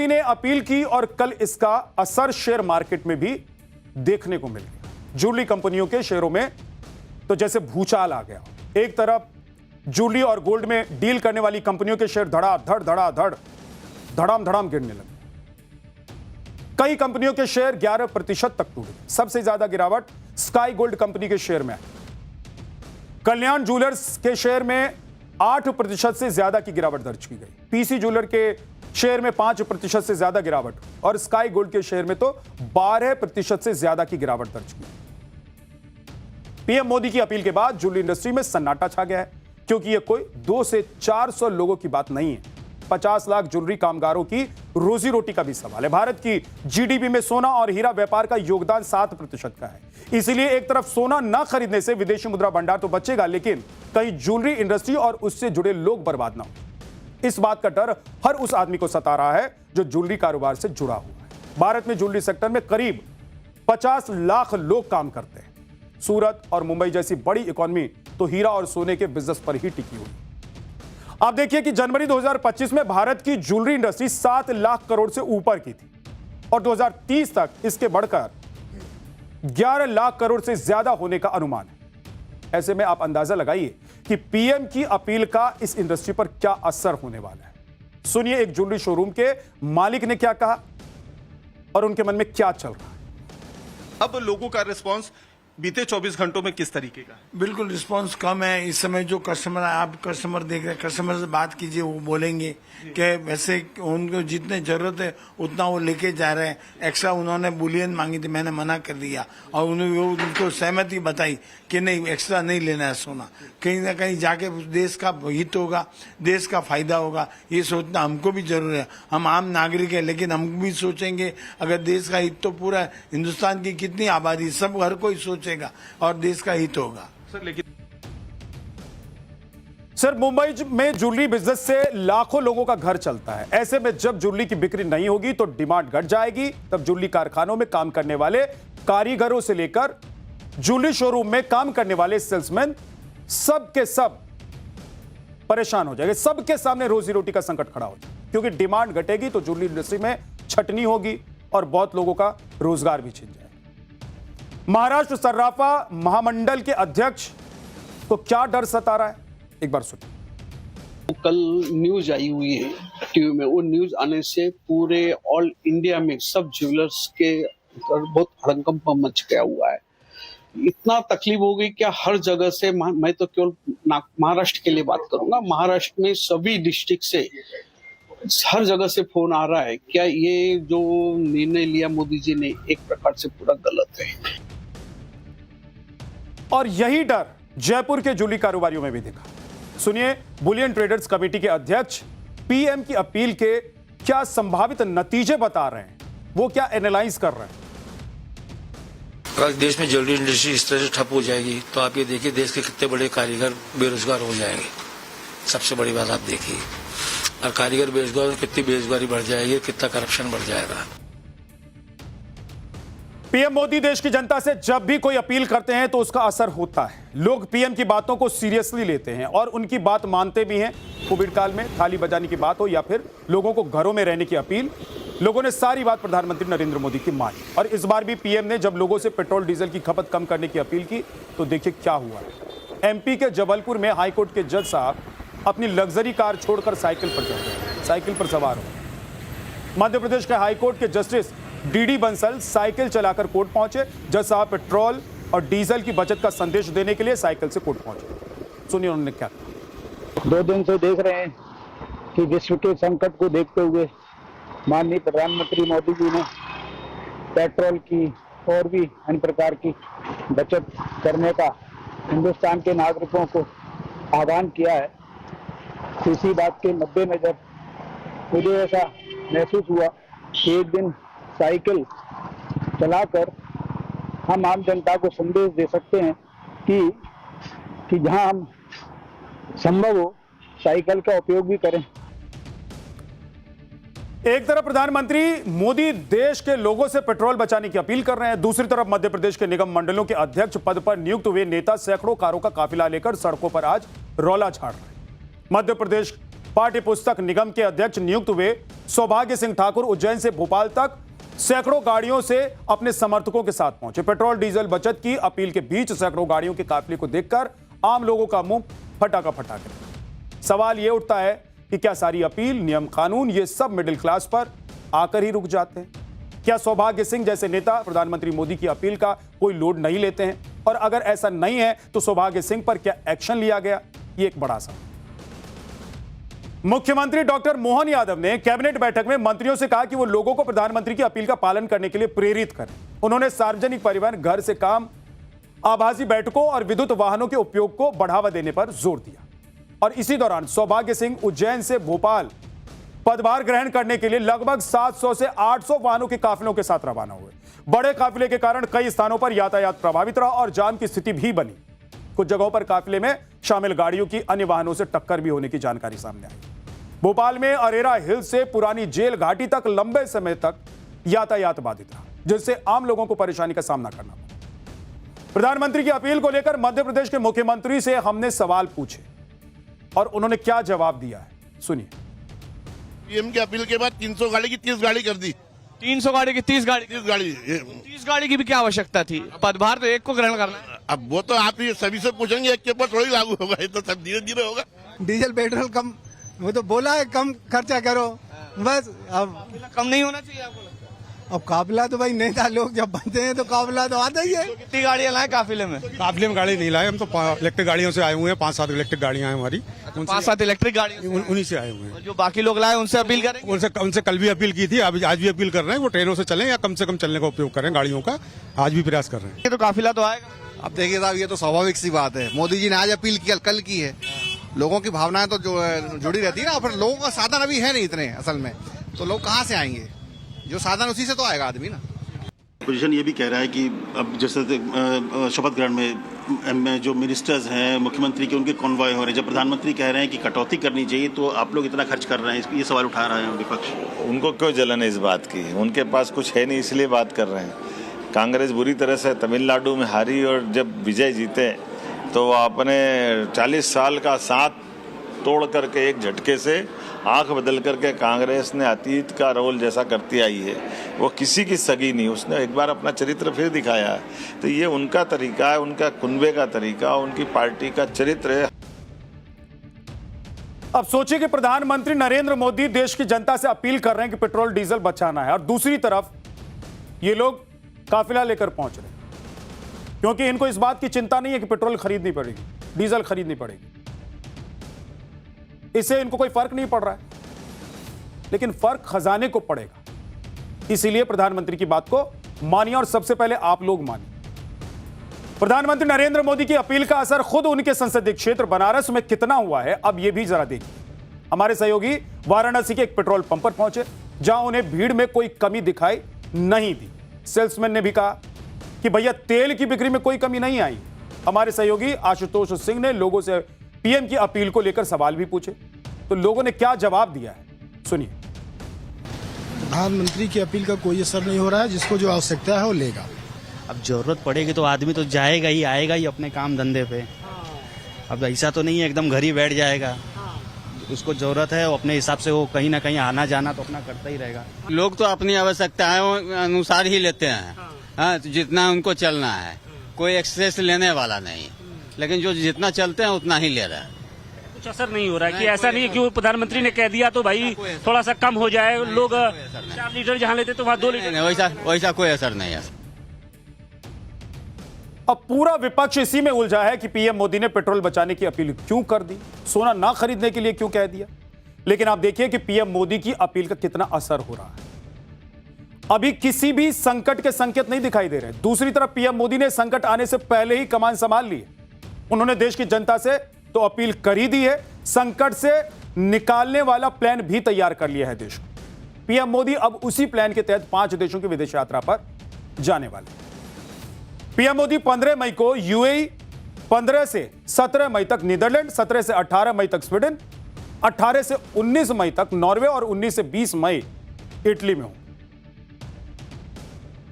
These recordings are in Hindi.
मोदी ने अपील की और कल इसका असर शेयर मार्केट में भी देखने को मिल गया। ज्वेलरी कंपनियों के शेयरों में तो जैसे भूचाल आ गया। एक तरफ ज्वेलरी और गोल्ड में डील करने वाली कंपनियों के शेयर धड़ाधड़ धड़ाम धड़ाम गिरने लगे। कई कंपनियों के शेयर 11% तक टूटे। सबसे ज्यादा गिरावट स्काई गोल्ड कंपनी के शेयर में आई। कल्याण ज्वेलर्स के शेयर में 8% से ज्यादा की गिरावट दर्ज की गई। पीसी ज्वेलर के शेयर में 5% से ज्यादा गिरावट और स्काई गोल्ड के शेयर में तो 12% से ज्यादा की गिरावट दर्ज की। पीएम मोदी की अपील के बाद ज्वेलरी इंडस्ट्री में सन्नाटा छा गया है, क्योंकि यह कोई 200 से 400 लोगों की बात नहीं है। 50 लाख ज्वेलरी कामगारों की रोजी रोटी का भी सवाल है। भारत की जीडीपी में सोना और हीरा व्यापार का योगदान 7% का है। इसीलिए एक तरफ सोना न खरीदने से विदेशी मुद्रा भंडार तो बचेगा, लेकिन कहीं ज्वेलरी इंडस्ट्री और उससे जुड़े लोग बर्बाद ना हो। इस बात का डर हर उस आदमी को सता रहा है जो ज्वेलरी कारोबार से जुड़ा हुआ है। भारत में ज्वेलरी सेक्टर में करीब 50 लाख लोग काम करते हैं। सूरत और मुंबई जैसी बड़ी इकोनॉमी तो हीरा और सोने के बिजनेस पर ही टिकी हुई। आप देखिए कि जनवरी 2025 में भारत की ज्वेलरी इंडस्ट्री 7 लाख करोड़ से ऊपर की थी और 2030 तक इसके बढ़कर 11 लाख करोड़ से ज्यादा होने का अनुमान है। ऐसे में आप अंदाजा लगाइए कि पीएम की अपील का इस इंडस्ट्री पर क्या असर होने वाला है। सुनिए एक ज्वेलरी शोरूम के मालिक ने क्या कहा और उनके मन में क्या चल रहा है। अब लोगों का रिस्पांस बीते 24 घंटों में किस तरीके का? बिल्कुल रिस्पांस कम है इस समय। जो कस्टमर आप कस्टमर देख रहे हैं, कस्टमर से बात कीजिए, वो बोलेंगे कि वैसे उनको जितने जरूरत है उतना वो लेके जा रहे हैं। एक्स्ट्रा उन्होंने बुलियन मांगी थी, मैंने मना कर दिया और उनको सहमति बताई कि नहीं, एक्स्ट्रा नहीं लेना है सोना। कहीं ना कहीं जाके देश का हित होगा, देश का फायदा होगा, ये सोचना हमको भी जरूर है। हम आम नागरिक है, लेकिन हम भी सोचेंगे अगर देश का हित, तो पूरा हिंदुस्तान की कितनी आबादी, सब हर कोई सोचेगा और देश का हित होगा। सर, मुंबई में ज्वेलरी बिजनेस से लाखों लोगों का घर चलता है। ऐसे में जब ज्वेलरी की बिक्री नहीं होगी तो डिमांड घट जाएगी। तब ज्वेलरी कारखानों में काम करने वाले कारीगरों से लेकर ज्वेलरी शोरूम में काम करने वाले सेल्समैन सब के सब परेशान हो जाएंगे। सबके सामने रोजी रोटी का संकट खड़ा हो जाएगा, क्योंकि डिमांड घटेगी तो ज्वेलरी इंडस्ट्री में छटनी होगी और बहुत लोगों का रोजगार भी छिन जाएगा। महाराष्ट्र सर्राफा महामंडल के अध्यक्ष को क्या डर सता रहा है, एक बार सुनिए। कल न्यूज आई हुई है टीवी में। वो न्यूज आने से पूरे ऑल इंडिया में सब ज्वेलर्स के बहुत हड़कंप मच गया हुआ है। इतना तकलीफ हो गई क्या हर जगह से, मैं तो केवल महाराष्ट्र के लिए बात करूंगा, महाराष्ट्र में सभी डिस्ट्रिक्ट से हर जगह से फोन आ रहा है। क्या ये जो निर्णय लिया मोदी जी ने एक प्रकार से पूरा गलत है। और यही डर जयपुर के ज्वेलरी कारोबारियों में भी दिखा। सुनिए बुलियन ट्रेडर्स कमेटी के अध्यक्ष पीएम की अपील के क्या संभावित नतीजे बता रहे हैं, वो क्या एनालाइज कर रहे हैं। अगर देश में ज्वेलरी इंडस्ट्री इस तरह से ठप हो जाएगी तो आप ये देखिए देश के कितने बड़े कारीगर बेरोजगार हो जाएंगे। सबसे बड़ी बात आप देखिए, और कारीगर बेरोजगार, कितनी बेरोजगारी बढ़ जाएगी, कितना करप्शन बढ़ जाएगा। पीएम मोदी देश की जनता से जब भी कोई अपील करते हैं तो उसका असर होता है। लोग पीएम की बातों को सीरियसली लेते हैं और उनकी बात मानते भी हैं। कोविड काल में थाली बजाने की बात हो या फिर लोगों को घरों में रहने की अपील, लोगों ने सारी बात प्रधानमंत्री नरेंद्र मोदी की मानी। और इस बार भी पीएम ने जब लोगों से पेट्रोल डीजल की खपत कम करने की अपील की तो देखिए क्या हुआ है। एमपी के जबलपुर में हाईकोर्ट के जज साहब अपनी लग्जरी कार छोड़कर साइकिल पर चढ़ गए, साइकिल पर सवार हो। मध्य प्रदेश के हाईकोर्ट के जस्टिस डीडी बंसल साइकिल चलाकर कोर्ट पहुंचे। जज साहब पेट्रोल और डीजल की बचत का संदेश देने के लिए साइकिल से कोर्ट पहुंचे। सुनिए उन्होंने क्या कहा। 2 दिन से देख रहे हैं कि विश्व के संकट को देखते हुए माननीय प्रधानमंत्री मोदी जी ने पेट्रोल की और भी अन्य प्रकार की बचत करने का हिंदुस्तान के नागरिकों को आह्वान किया है। इसी बात के मद्देनजर मुझे ऐसा महसूस हुआ कि एक दिन साइकिल चलाकर हम आम जनता को संदेश दे सकते हैं कि जहां हम संभव हो साइकिल का उपयोग भी करें। एक तरफ प्रधानमंत्री मोदी देश के लोगों से पेट्रोल बचाने की अपील कर रहे हैं, दूसरी तरफ मध्य प्रदेश के निगम मंडलों के अध्यक्ष पद पर नियुक्त हुए नेता सैकड़ों कारों का काफिला लेकर सड़कों पर आज रौला झाड़ रहे हैं। मध्य प्रदेश पाठ्य पुस्तक निगम के अध्यक्ष नियुक्त हुए सौभाग्य सिंह ठाकुर उज्जैन से भोपाल तक सैकड़ों गाड़ियों से अपने समर्थकों के साथ पहुंचे। पेट्रोल डीजल बचत की अपील के बीच सैकड़ों गाड़ियों के काफिले को देखकर आम लोगों का मुंह फटा का फटा गया। सवाल यह उठता है कि क्या सारी अपील, नियम, कानून ये सब मिडिल क्लास पर आकर ही रुक जाते हैं? क्या सौभाग्य सिंह जैसे नेता प्रधानमंत्री मोदी की अपील का कोई लोड नहीं लेते हैं? और अगर ऐसा नहीं है तो सौभाग्य सिंह पर क्या एक्शन लिया गया? ये एक बड़ा सवाल। मुख्यमंत्री डॉक्टर मोहन यादव ने कैबिनेट बैठक में मंत्रियों से कहा कि वो लोगों को प्रधानमंत्री की अपील का पालन करने के लिए प्रेरित करें। उन्होंने सार्वजनिक परिवहन, घर से काम, आभासी बैठकों और विद्युत वाहनों के उपयोग को बढ़ावा देने पर जोर दिया। और इसी दौरान सौभाग्य सिंह उज्जैन से भोपाल पदभार ग्रहण करने के लिए लगभग 700 से 800 वाहनों के काफिलों के साथ रवाना हुए। बड़े काफिले के कारण कई स्थानों पर यातायात प्रभावित रहा और जाम की स्थिति भी बनी। कुछ जगहों पर काफिले में शामिल गाड़ियों की अन्य वाहनों से टक्कर भी होने की जानकारी सामने आई। भोपाल में अरेरा हिल से पुरानी जेल घाटी तक लंबे समय तक यातायात बाधित रहा, जिससे आम लोगों को परेशानी का सामना करना पड़ा। प्रधानमंत्री की अपील को लेकर मध्य प्रदेश के मुख्यमंत्री से हमने सवाल पूछे और उन्होंने क्या जवाब दिया है, सुनिए। पीएम की अपील के बाद 300 गाड़ी की 30 गाड़ी कर दी। 300 गाड़ी की 30 गाड़ी 30 गाड़ी की भी क्या आवश्यकता थी? पदभार तो एक को ग्रहण करना है। अब वो तो आप ये सभी से पूछेंगे, एक के ऊपर थोड़ी लागू होगा, ये तो सब धीरे धीरे होगा। डीजल पेट्रोल कम, वो तो बोला है कम खर्चा करो, बस। अब कम नहीं होना चाहिए आपको लगता है? अब काफिला तो भाई नेता लोग जब बनते हैं तो काफिला तो आता ही है। कितनी गाड़ियां लाए काफिले में? काफिले में गाड़ी नहीं लाए, हम तो इलेक्ट्रिक गाड़ियों से आए हुए हैं। 5-7 इलेक्ट्रिक गाड़ियां हैं हमारी। 5-7 इलेक्ट्रिक गाड़ी उन्हीं से आए हुए हैं। जो बाकी लोग लाए उनसे अपील करेंगे? उनसे कल भी अपील की थी, आज भी अपील कर रहे हैं वो ट्रेनों से चलें या कम से कम चलने का उपयोग करें गाड़ियों का। आज भी प्रयास कर रहे हैं। ये तो काफिला तो आएगा। अब देखिए साहब, ये तो स्वाभाविक सी बात है। मोदी जी ने आज अपील की, कल की है। लोगों की भावनाएं तो जुड़ी रहती है ना। फिर लोगों का साधन अभी है नहीं इतने असल में, तो लोग कहाँ से आएंगे? जो साधन उसी से तो आएगा आदमी ना। पोजीशन ये भी कह रहा है कि अब जैसे शपथ ग्रहण में जो मिनिस्टर्स हैं, मुख्यमंत्री के, उनके कॉन्वॉय हो रहे हैं। जब प्रधानमंत्री कह रहे हैं कि कटौती करनी चाहिए तो आप लोग इतना खर्च कर रहे हैं, ये सवाल उठा रहे हैं विपक्ष। उनको क्यों जलन है इस बात की? उनके पास कुछ है नहीं इसलिए बात कर रहे हैं। कांग्रेस बुरी तरह से तमिलनाडु में हारी और जब विजय जीते तो वो अपने 40 साल का साथ तोड़ करके एक झटके से आंख बदल करके कांग्रेस ने अतीत का रोल जैसा करती आई है, वो किसी की सगी नहीं। उसने एक बार अपना चरित्र फिर दिखाया है। तो ये उनका तरीका है, उनका कुनबे का तरीका, उनकी पार्टी का चरित्र है। अब सोचिए कि प्रधानमंत्री नरेंद्र मोदी देश की जनता से अपील कर रहे हैं कि पेट्रोल डीजल बचाना है और दूसरी तरफ ये लोग काफिला लेकर पहुंच रहे हैं, क्योंकि इनको इस बात की चिंता नहीं है कि पेट्रोल खरीदनी पड़ेगी, डीजल खरीदनी पड़ेगी। इससे इनको कोई फर्क नहीं पड़ रहा है, लेकिन फर्क खजाने को पड़ेगा। इसीलिए प्रधानमंत्री की बात को मानिए और सबसे पहले आप लोग मानिए। प्रधानमंत्री नरेंद्र मोदी की अपील का असर खुद उनके संसदीय क्षेत्र बनारस में कितना हुआ है, अब यह भी जरा देखिए। हमारे सहयोगी वाराणसी के एक पेट्रोल पंप पर पहुंचे, जहां उन्हें भीड़ में कोई कमी दिखाई नहीं दी। सेल्समैन ने भी कहा कि भैया तेल की बिक्री में कोई कमी नहीं आई। हमारे सहयोगी आशुतोष सिंह ने लोगों से पीएम की अपील को लेकर सवाल भी पूछे, तो लोगों ने क्या जवाब दिया है, सुनिए। प्रधानमंत्री की अपील का कोई असर नहीं हो रहा है। जिसको जो आवश्यकता है वो लेगा। अब जरूरत पड़ेगी तो आदमी तो जाएगा ही, आएगा ही अपने काम धंधे पे। अब ऐसा तो नहीं है एकदम घर ही बैठ जाएगा। उसको जरूरत है, वो अपने हिसाब से वो कहीं ना कहीं आना जाना तो अपना करता ही रहेगा। लोग तो अपनी आवश्यकताओं अनुसार ही लेते हैं। हाँ, जितना उनको चलना है, कोई एक्सेस लेने वाला नहीं, लेकिन जो जितना चलते हैं उतना ही ले रहा है। कुछ असर नहीं हो रहा है कि ऐसा नहीं है कि प्रधानमंत्री ने कह दिया तो भाई थोड़ा सा कम हो जाए। लोग 4 लीटर जहाँ लेते तो वहाँ 2 लीटर। वैसा कोई असर नहीं है। अब पूरा विपक्ष इसी में उलझा है कि पीएम मोदी ने पेट्रोल बचाने की अपील क्यों कर दी, सोना ना खरीदने के लिए क्यों कह दिया। लेकिन आप देखिए कि पीएम मोदी की अपील का कितना असर हो रहा है। अभी किसी भी संकट के संकेत नहीं दिखाई दे रहे। दूसरी तरफ पीएम मोदी ने संकट आने से पहले ही कमान संभाल ली है। उन्होंने देश की जनता से तो अपील कर ही दी है, संकट से निकालने वाला प्लान भी तैयार कर लिया है देश को। पीएम मोदी अब उसी प्लान के तहत 5 देशों की विदेश यात्रा पर जाने वाले। पीएम मोदी 15 मई को यूएई, 15 से 17 मई तक नीदरलैंड, 17 से 18 मई तक स्वीडन, 18 से 19 मई तक नॉर्वे और 19 से 20 मई इटली में होंगे।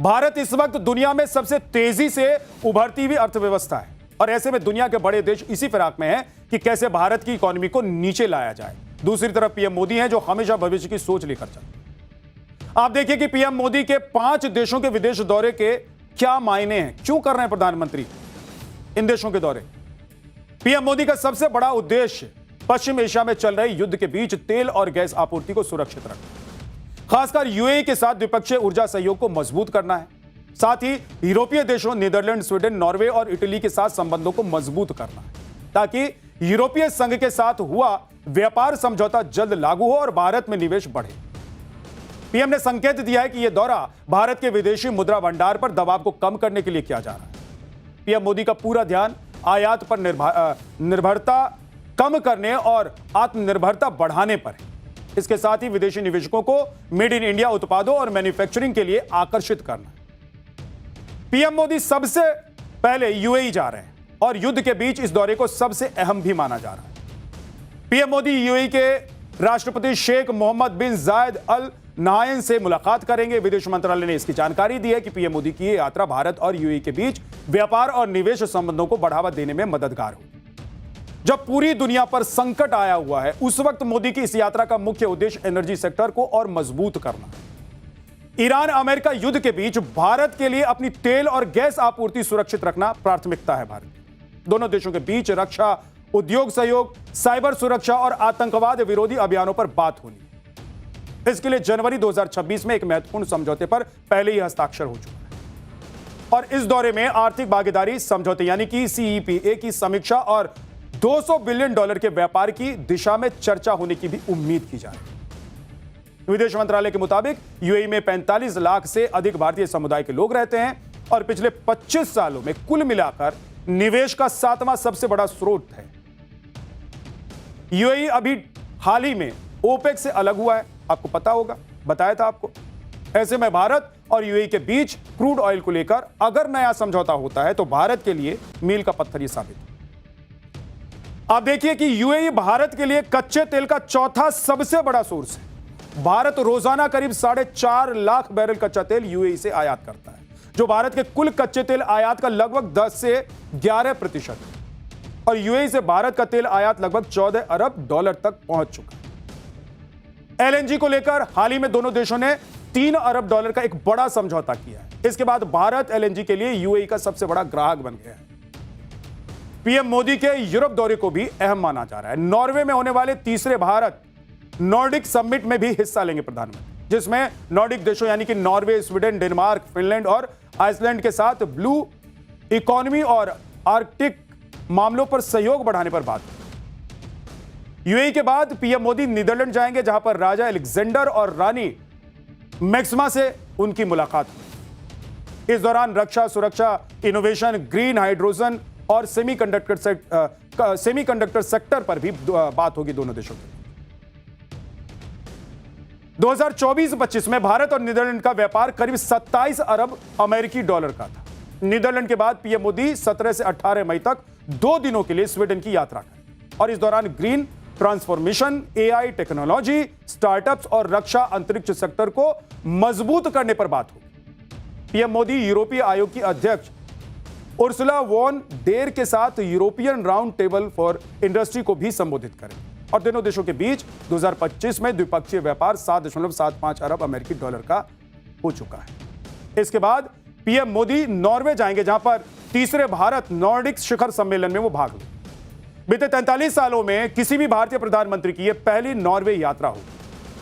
भारत इस वक्त दुनिया में सबसे तेजी से उभरती हुई अर्थव्यवस्था है और ऐसे में दुनिया के बड़े देश इसी फिराक में हैं कि कैसे भारत की इकोनॉमी को नीचे लाया जाए। दूसरी तरफ पीएम मोदी हैं जो हमेशा भविष्य की सोच लेकर चलते। आप देखिए कि पीएम मोदी के 5 देशों के विदेश दौरे के क्या मायने हैं, क्यों कर रहे हैं प्रधानमंत्री इन देशों के दौरे। पीएम मोदी का सबसे बड़ा उद्देश्य पश्चिम एशिया में चल रहे युद्ध के बीच तेल और गैस आपूर्ति को सुरक्षित रखना, खासकर यूएई के साथ द्विपक्षीय ऊर्जा सहयोग को मजबूत करना है। साथ ही यूरोपीय देशों नीदरलैंड, स्वीडन, नॉर्वे और इटली के साथ संबंधों को मजबूत करना है ताकि यूरोपीय संघ के साथ हुआ व्यापार समझौता जल्द लागू हो और भारत में निवेश बढ़े। पीएम ने संकेत दिया है कि यह दौरा भारत के विदेशी मुद्रा भंडार पर दबाव को कम करने के लिए किया जा रहा है। पीएम मोदी का पूरा ध्यान आयात पर निर्भरता कम करने और आत्मनिर्भरता बढ़ाने पर है। इसके साथ ही विदेशी निवेशकों को मेड इन इंडिया उत्पादों और मैन्युफैक्चरिंग के लिए आकर्षित करना। पीएम मोदी सबसे पहले यूएई जा रहे हैं और युद्ध के बीच इस दौरे को सबसे अहम भी माना जा रहा है। पीएम मोदी यूएई के राष्ट्रपति शेख मोहम्मद बिन जायद अल नाहयान से मुलाकात करेंगे। विदेश मंत्रालय ने इसकी जानकारी दी है कि पीएम मोदी की यह यात्रा भारत और यूएई के बीच व्यापार और निवेश संबंधों को बढ़ावा देने में मददगार होगी। जब पूरी दुनिया पर संकट आया हुआ है, उस वक्त मोदी की इस यात्रा का मुख्य उद्देश्य एनर्जी सेक्टर को और मजबूत करना है। ईरान अमेरिका युद्ध के बीच भारत के लिए अपनी तेल और गैस आपूर्ति सुरक्षित रखना प्राथमिकता है। भारत दोनों देशों के बीच रक्षा, उद्योग सहयोग, साइबर सुरक्षा और आतंकवाद विरोधी अभियानों पर बात होनी है। इसके लिए जनवरी 2026 में एक महत्वपूर्ण समझौते पर पहले ही हस्ताक्षर हो चुका है और इस दौरे में आर्थिक भागीदारी समझौते यानी कि CEPA की समीक्षा और $200 बिलियन के व्यापार की दिशा में चर्चा होने की भी उम्मीद की जा रही है। विदेश मंत्रालय के मुताबिक यूएई में 45 लाख से अधिक भारतीय समुदाय के लोग रहते हैं और पिछले 25 सालों में कुल मिलाकर निवेश का 7वां सबसे बड़ा स्रोत है। यूएई अभी हाल ही में ओपेक से अलग हुआ है, आपको पता होगा, बताया था आपको। ऐसे में भारत और यूएई के बीच क्रूड ऑयल को लेकर अगर नया समझौता होता है तो भारत के लिए मील का पत्थर ही साबित है। आप देखिए कि यूएई भारत के लिए कच्चे तेल का चौथा सबसे बड़ा सोर्स है। भारत रोजाना करीब 4.5 लाख बैरल कच्चा तेल यूएई से आयात करता है, जो भारत के कुल कच्चे तेल आयात का लगभग 10 से 11% है और यूएई से भारत का तेल आयात लगभग $14 अरब तक पहुंच चुका है। एलएनजी को लेकर हाल ही में दोनों देशों ने $3 अरब का एक बड़ा समझौता किया है। इसके बाद भारत एलएनजी के लिए यूएई का सबसे बड़ा ग्राहक बन गया है। पीएम मोदी के यूरोप दौरे को भी अहम माना जा रहा है। नॉर्वे में होने वाले तीसरे भारत नॉर्डिक समिट में भी हिस्सा लेंगे प्रधानमंत्री, जिसमें नॉर्डिक देशों यानी कि नॉर्वे, स्वीडन, डेनमार्क, फिनलैंड और आइसलैंड के साथ ब्लू इकोनॉमी और आर्कटिक मामलों पर सहयोग बढ़ाने पर बात हुई। यूएई के बाद पीएम मोदी नीदरलैंड जाएंगे, जहां पर राजा अलेक्जेंडर और रानी मैक्सिमा से उनकी मुलाकात हुई। इस दौरान रक्षा, सुरक्षा, इनोवेशन, ग्रीन हाइड्रोजन और सेमीकंडक्टर सेक्टर पर भी बात होगी दोनों देशों की। 2024-25 में भारत और नीदरलैंड का व्यापार करीब $27 अरब का था। नीदरलैंड के बाद पीएम मोदी 17 से 18 मई तक 2 दिनों के लिए स्वीडन की यात्रा करें और इस दौरान green transformation, AI technology, startups और रक्षा अंतरिक्ष सेक्टर को मजबूत करने पर बात होगी। पीएम मोदी यूरोपीय आयोग की अध्यक्ष उर्सुला वॉन डेर के साथ European round table for industry को भी संबोधित करें और दोनों देशों के बीच 2025 में द्विपक्षीय व्यापार $7.75 अरब का हो चुका है। इसके बाद पीएम मोदी नॉर्वे जाएंगे, जहां पर तीसरे भारत नॉर्डिक शिखर सम्मेलन में वो भाग लेंगे। बीते 43 सालों में किसी भी भारतीय प्रधानमंत्री की यह पहली नॉर्वे यात्रा होगी।